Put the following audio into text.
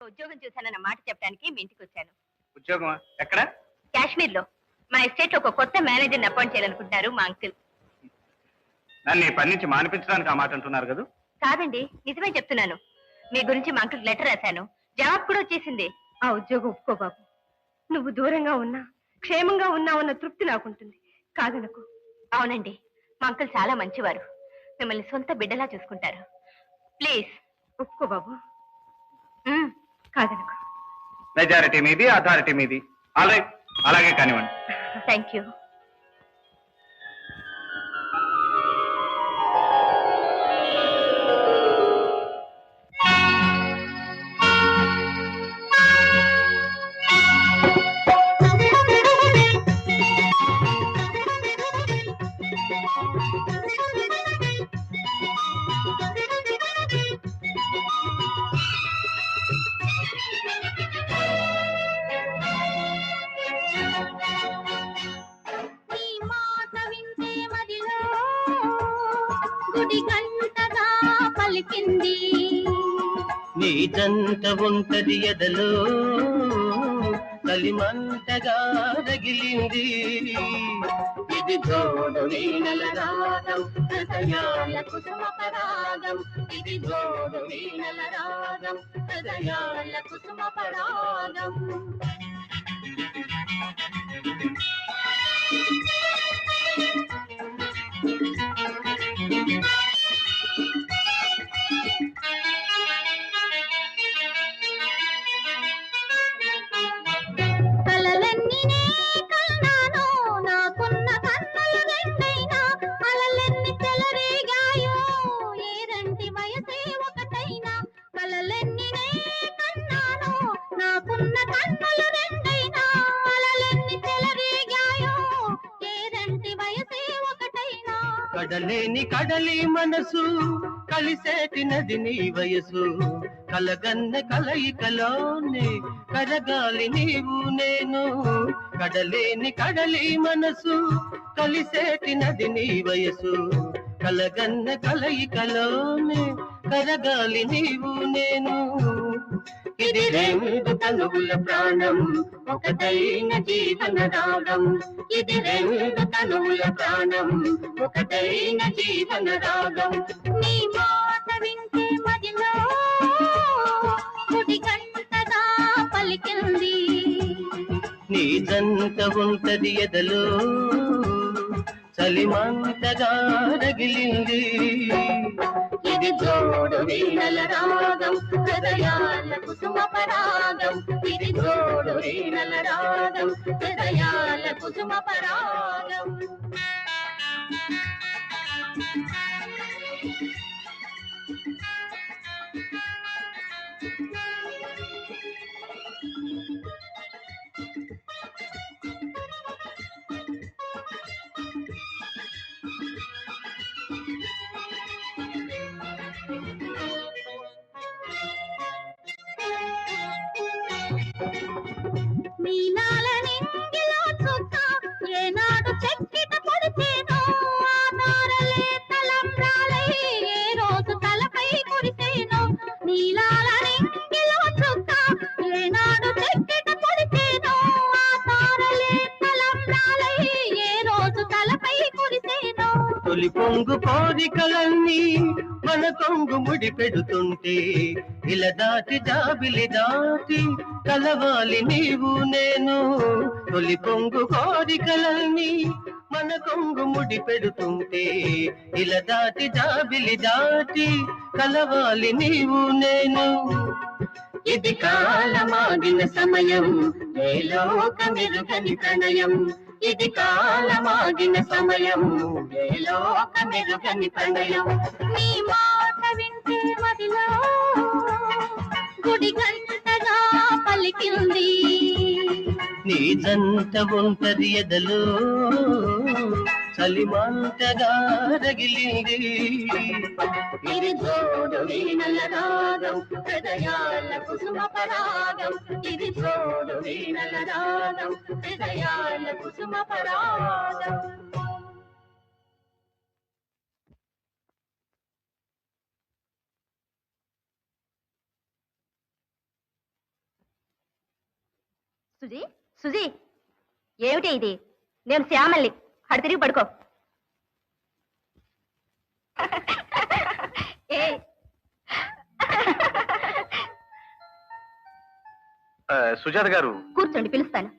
ఉద్యోగం చూశానన్న మాట చెప్పడానికి మీ ఇంటికి వచ్చాను. ఉద్యోగం ఎక్కడ? కాశ్మీర్ లో మా ఎస్టేట్ లో ఒక కొత్త మేనేజర్ అపాయింట్ చేయాలనుకుంటున్నారు మా అంకుల్. నన్ను ఈ పని నుంచి మానిపించడానికి ఆ మాట అంటున్నారు కదా? కాదండి, నిజమే చెప్తున్నాను. మీ గురించి మా అంకుల్ లెటర్ రాశాను, జవాబు కూడా వచ్చేసింది. ఆ ఉద్యోగం ఒప్పుకో బాబు. నువ్వు దూరంగా ఉన్నా క్షేమంగా ఉన్నావన్న తృప్తి నాకుంటుంది. కాదనుకో. అవునండి, మా అంకుల్ చాలా మంచివారు. మిమ్మల్ని సొంత బిడ్డలా చూసుకుంటారు. ప్లీజ్ ఒప్పుకో బాబు. కాదనుకో. మెజారిటీ మీది, అథారిటీ మీది. అలాగే కానివ్వండి. Thank you. నీ జంట ఉంటది ఎదలో కలిమంటగా రగిలింది. ఇది జోడు వీణల రాగం హృదయాల కుసుమ పరాగం. ఇది జోడు వీణల రాగం హృదయాల కుసుమ పరాగం. కడలేని కడలి మనసు కలిసేటి నది నీ వయసు. కలగన్న కలయికలోనే కరగాలి నీవు నేను. కడలేని కడలి మనసు కలిసేటి నది నీ వయసు. కలగన్న కలయికలోనే కరగాలి నీవు నేను. ఇది రెండు తనువుల ప్రాణం ఒకటైన జీవన రాగం. ఇది రెండు తనువుల ప్రాణం ఒకటైన జీవన రాగం. నీ మాట వింటే మదిలో గుడి గంటగా పలికింది. నీ జంట ఉంటది ఎదలో చలిమంటగా రగిలింది. ఇది జోడు వీణల రాగం హృదయాల కుసుమ పరాగం. ఇది జోడు వీణల రాగం హృదయాల కుసుమ పరాగం. నీలాల నింగిలో చుక్క ఏనాడు చెక్కిట పడితేనో ఆ తారలే తలంబ్రాలై ఏ రోజు తలపై కురిసేనో. నీలాల నింగిలో చుక్క ఏనాడు చెక్కిట పడితేనో ఆ తారలే తలంబ్రాలై ఏ రోజు తలపై కురిసేనో. తొలి పొంగు కోరికలన్నీ మన కొంగు ముడి పెడుతుంటే ఇలా దాటి జాబిలి దాటి కలవాలి నీవు నేను. తొలి పొంగు కోరికలన్నీ మన కొంగు ముడి పెడుతుంటే ఇలా దాటి జాబిలి దాటి కలవాలి నీవు నేను. ఇది కాలమాగిన సమయం ఏ లోకమెరుగని ప్రణయం. ఇది కాలమాగిన సమయం ఏ లోకమెరుగని ప్రణయం. నీ మాట వింటే మదిలో గుడి గంటగా పలికింది. నీ జంట ఉంటది ఎదలో చలిమంటగా రగిలింది. ఇది జోడు వీణల రాగం హృదయాల కుసుమ పరాగం. ఇది జోడు వీణల రాగం హృదయాల కుసుమ పరాగం. సుజీ సుజీ ఏమిటి ఇది? నేను శ్యామల్ని. అటు తిరిగి పడుకో. ఏ సుజాత గారు కూర్చోండి, పిలుస్తాను.